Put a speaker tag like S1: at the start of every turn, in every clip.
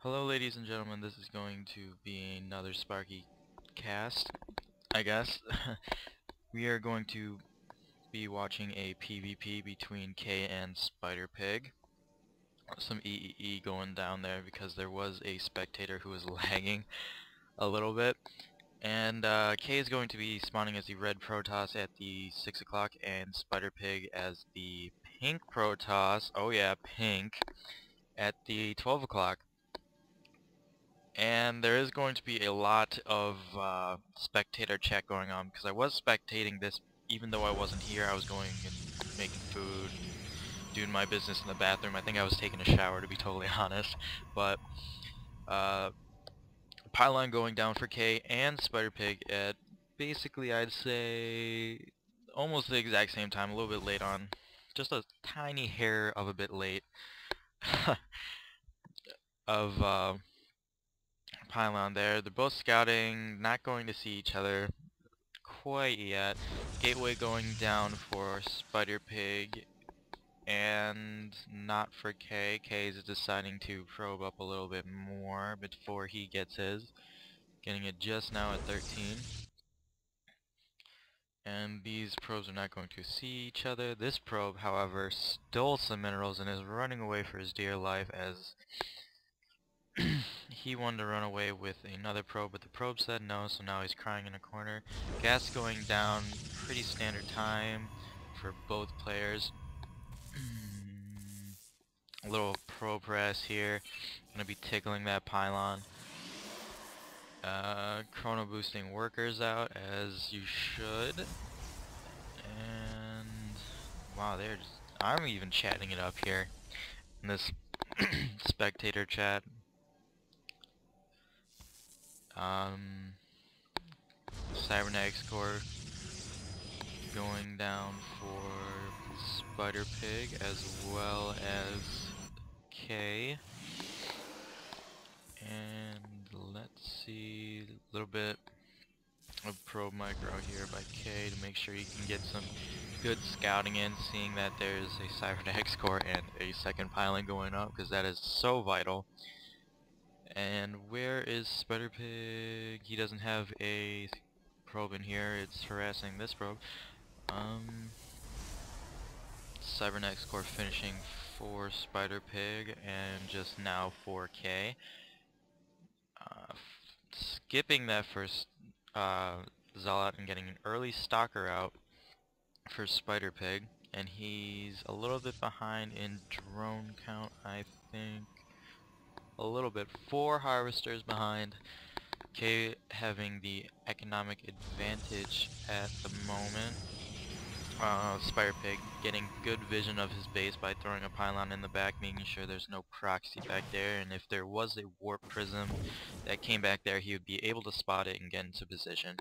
S1: Hello ladies and gentlemen, this is going to be another Sparky cast, I guess. We are going to be watching a PvP between Khey and Spider Pig. Some EEE going down there because there was a spectator who was lagging a little bit. And Khey is going to be spawning as the red Protoss at the 6 o'clock and Spider Pig as the pink Protoss, oh yeah, pink, at the 12 o'clock. And there is going to be a lot of spectator chat going on because I was spectating this even though I wasn't here. I was going and making food, doing my business in the bathroom. I think I was taking a shower, to be totally honest. But pylon going down for K and Spider Pig at basically, I'd say, almost the exact same time, a little bit late on. Just a tiny hair of a bit late of pylon there. They're both scouting, not going to see each other quite yet. Gateway going down for Spider Pig and not for K. K is deciding to probe up a little bit more before he gets his. Getting it just now at 13. And these probes are not going to see each other. This probe, however, stole some minerals and is running away for his dear life as he wanted to run away with another probe, but the probe said no, so now he's crying in a corner. Gas going down, pretty standard time for both players. A little probe press here, gonna be tickling that pylon. Chrono boosting workers out as you should. And wow, I'm even chatting it up here in this spectator chat. Cybernetics core going down for Spider Pig as well as K. And let's see, a little bit of probe micro here by K to make sure you can get some good scouting in, seeing that there's a Cybernetics core and a second pylon going up, because that is so vital. And where is Spider Pig? He doesn't have a probe in here, it's harassing this probe. Cybernetics core finishing for Spider Pig and just now for K. Skipping that first Zealot and getting an early Stalker out for Spider Pig, and he's a little bit behind in drone count, I think. A little bit. 4 harvesters behind. K having the economic advantage at the moment. Spider Pig getting good vision of his base by throwing a pylon in the back, making sure there's no proxy back there, and if there was a warp prism that came back there, he would be able to spot it and get into position.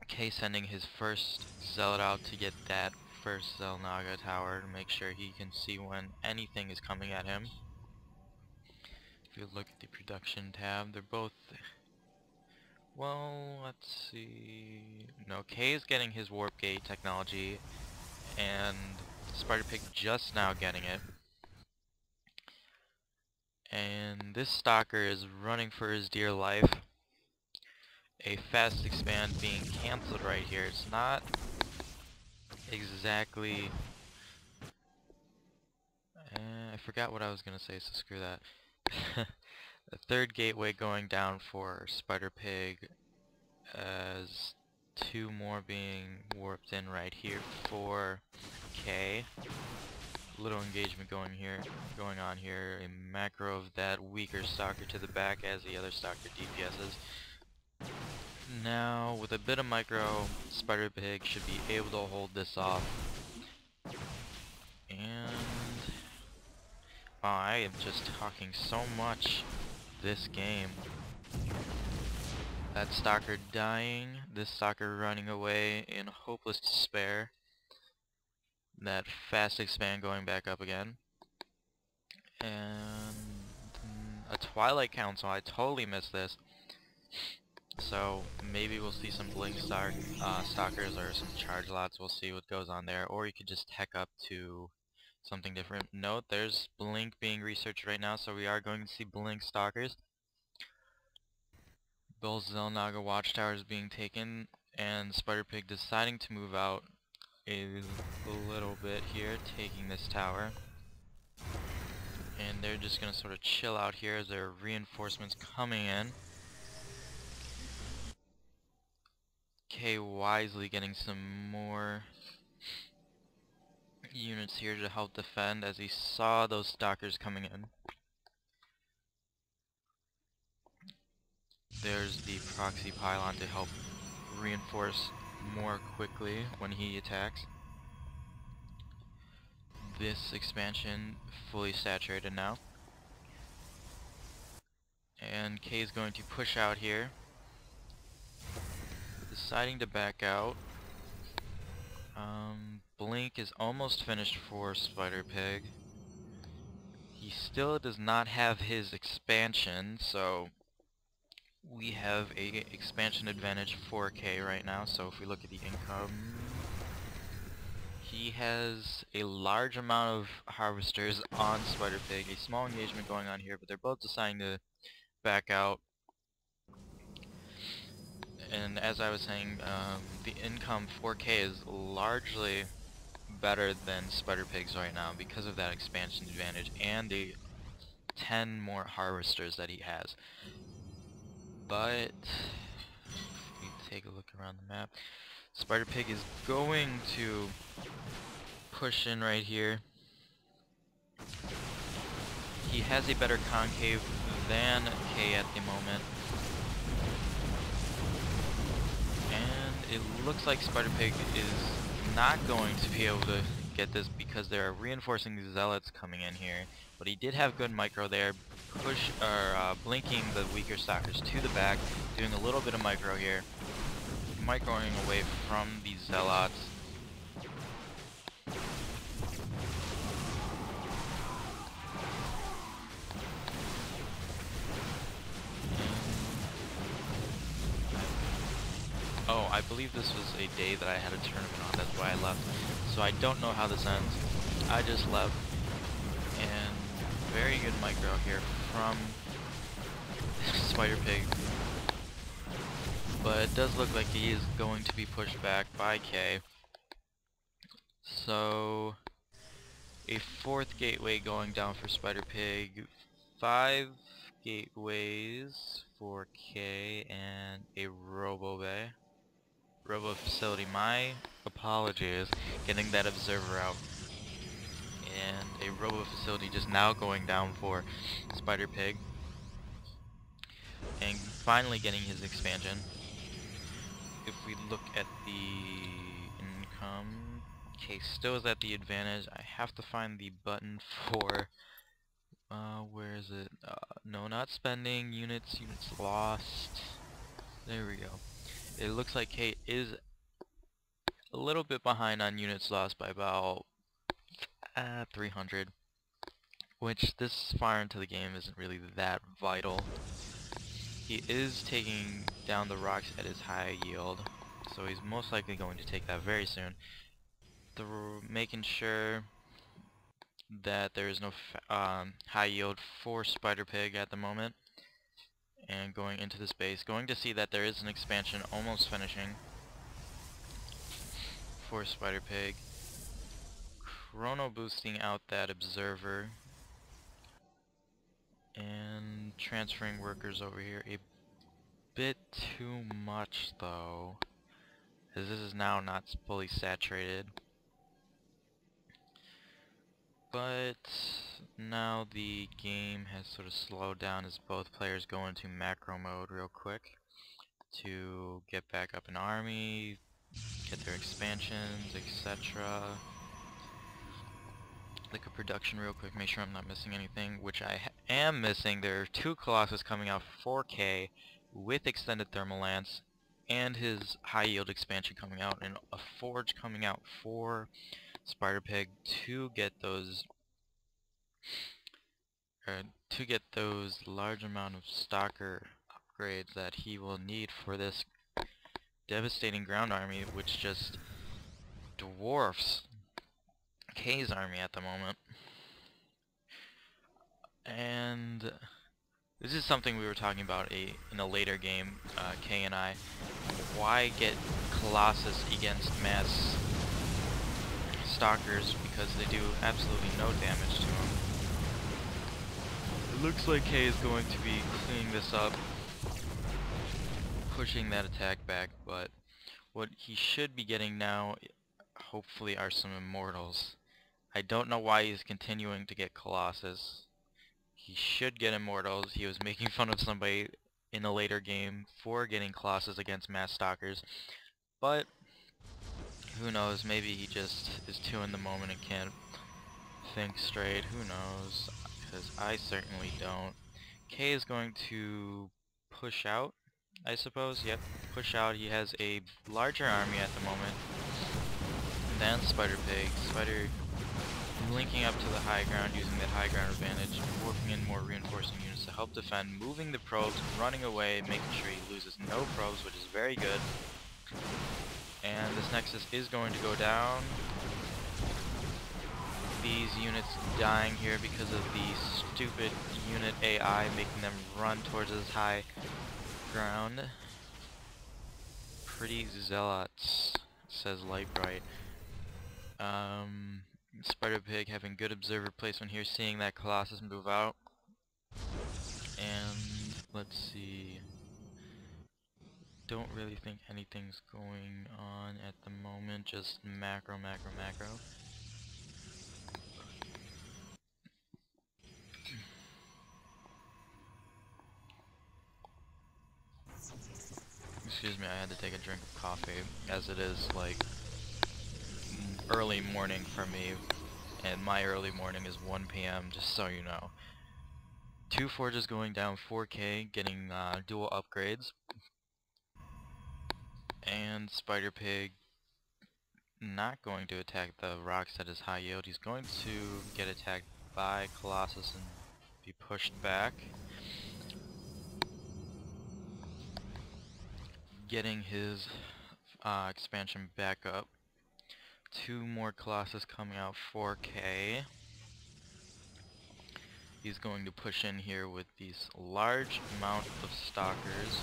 S1: K sending his first Zealot out to get that first Zelnaga tower to make sure he can see when anything is coming at him. If you look at the production tab, they're both... well, let's see... no, K is getting his warp gate technology, and Spider Pig just now getting it. And this Stalker is running for his dear life. A fast expand being cancelled right here. It's not exactly... I forgot what I was gonna say, so screw that. The third gateway going down for Spider Pig as 2 more being warped in right here for K. Little engagement going on here. A macro of that weaker Stalker to the back as the other Stalker DPSs. Now with a bit of micro, Spider Pig should be able to hold this off. And wow, I am just talking so much this game. That Stalker dying, this Stalker running away in hopeless despair. That fast expand going back up again. And a Twilight Council, I totally missed this. So maybe we'll see some Blink Stalkers or some Charge Lots, we'll see what goes on there. Or you could just tech up to something different. Note, there's Blink being researched right now, so we are going to see Blink Stalkers. Both Zelnaga watchtowers being taken, and Spider Pig deciding to move out a little bit here, taking this tower. And they're just gonna sort of chill out here as there are reinforcements coming in. Khey wisely getting some more units here to help defend as he saw those stalkers coming in. There's the proxy pylon to help reinforce more quickly when he attacks. This expansion fully saturated now. And Khey is going to push out here, deciding to back out. Blink is almost finished for Spider Pig. He still does not have his expansion, so we have a expansion advantage for Khey right now. So if we look at the income, he has a large amount of harvesters on Spider Pig, a small engagement going on here, but they're both deciding to back out. And as I was saying, the income for Khey is largely better than Spider Pig's right now because of that expansion advantage and the 10 more harvesters that he has. But if we take a look around the map, Spider Pig is going to push in right here. He has a better concave than Khey at the moment. And it looks like Spider Pig is not going to be able to get this because there are reinforcing zealots coming in here. But he did have good micro there, blinking the weaker stalkers to the back, doing a little bit of micro here, microing away from these zealots. Oh, I believe this was a day that I had a tournament on, that's why I left. So I don't know how this ends. I just left. And very good micro here from Spider Pig. But it does look like he is going to be pushed back by Khey. So a 4th gateway going down for Spider Pig, 5 gateways for Khey, and a robo facility. My apologies, getting that observer out. And a robo facility just now going down for Spider Pig. And finally getting his expansion. If we look at the income, Khey still is at the advantage. I have to find the button for, where is it? No, not spending, units lost. There we go. It looks like Khey is a little bit behind on units lost by about 300, which this far into the game isn't really that vital. He is taking down the rocks at his high yield, so he's most likely going to take that very soon. Making sure that there is no high yield for Spider Pig at the moment. And going into the space, going to see that there is an expansion almost finishing for Spider Pig. Chrono boosting out that observer. And transferring workers over here a bit too much though, as this is now not fully saturated. But now the game has sort of slowed down as both players go into macro mode real quick to get back up an army, get their expansions, etc. Look at production real quick, make sure I'm not missing anything, which I am missing. There are 2 Colossus coming out for Khey with extended thermal lance and his high yield expansion coming out, and a forge coming out for Spider Pig to get those large amount of stalker upgrades that he will need for this devastating ground army, which just dwarfs Khey's army at the moment. And this is something we were talking about in a later game, Khey and I. Why get Colossus against mass stalkers? Because they do absolutely no damage to him. It looks like Khey is going to be cleaning this up, pushing that attack back, but what he should be getting now, hopefully, are some Immortals. I don't know why he's continuing to get Colossus. He should get Immortals. He was making fun of somebody in a later game for getting Colossus against mass stalkers, but who knows, maybe he just is too in the moment and can't think straight. Who knows, because I certainly don't. Khey is going to push out, I suppose. Yep, push out. He has a larger army at the moment than Spider Pig. Spider linking up to the high ground, using that high ground advantage, working in more reinforcing units to help defend, moving the probes, running away, making sure he loses no probes, which is very good. And this Nexus is going to go down. These units dying here because of the stupid unit AI, making them run towards this high ground. Pretty zealots, says Lightbright. Spider Pig having good observer placement here, seeing that Colossus move out. And let's see. Don't really think anything's going on at the moment, just macro. Excuse me, I had to take a drink of coffee, as it is like early morning for me, and my early morning is 1 PM, just so you know. 2 forges going down, 4K, getting dual upgrades. And Spider Pig not going to attack the rocks at his high yield. He's going to get attacked by Colossus and be pushed back. Getting his expansion back up. 2 more Colossus coming out, 4K. He's going to push in here with these large amount of stalkers.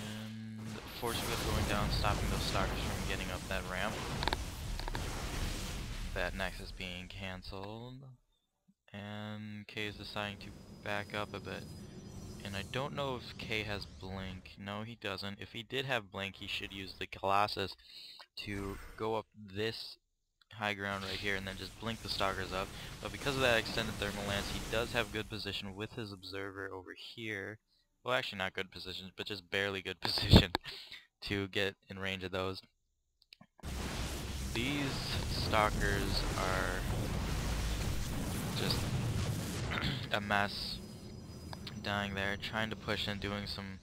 S1: And force field going down, stopping those stalkers from getting up that ramp. That Nexus being cancelled. And Khey is deciding to back up a bit. And I don't know if Khey has Blink. No, he doesn't. If he did have Blink, he should use the Colossus to go up this high ground right here and then just blink the stalkers up. But because of that extended thermal lance, he does have good position with his observer over here. Well, actually not good position, but just barely good position to get in range of those. These stalkers are just a mess, dying there, trying to push in, doing some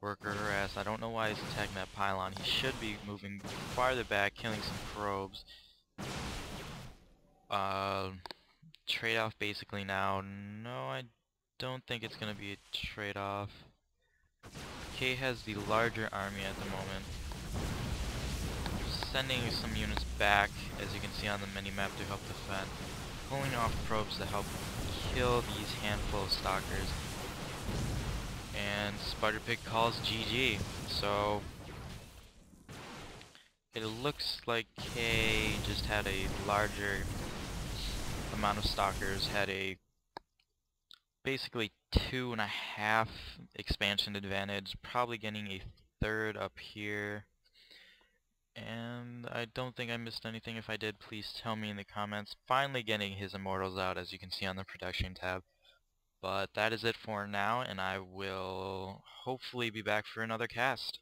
S1: worker harass. I don't know why he's attacking that pylon. He should be moving farther back, killing some probes. Trade-off basically now. No, I don't think it's going to be a trade-off. Khey has the larger army at the moment. Sending some units back, as you can see on the mini-map, to help defend. Pulling off probes to help kill these handful of stalkers. And Spider Pig calls GG. So it looks like Khey just had a larger amount of stalkers, had a basically 2.5 expansion advantage, probably getting a 3rd up here. And I don't think I missed anything. If I did, please tell me in the comments. Finally getting his Immortals out, as you can see on the production tab. But that is it for now, and I will hopefully be back for another cast.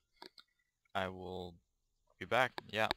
S1: I will be back, yeah.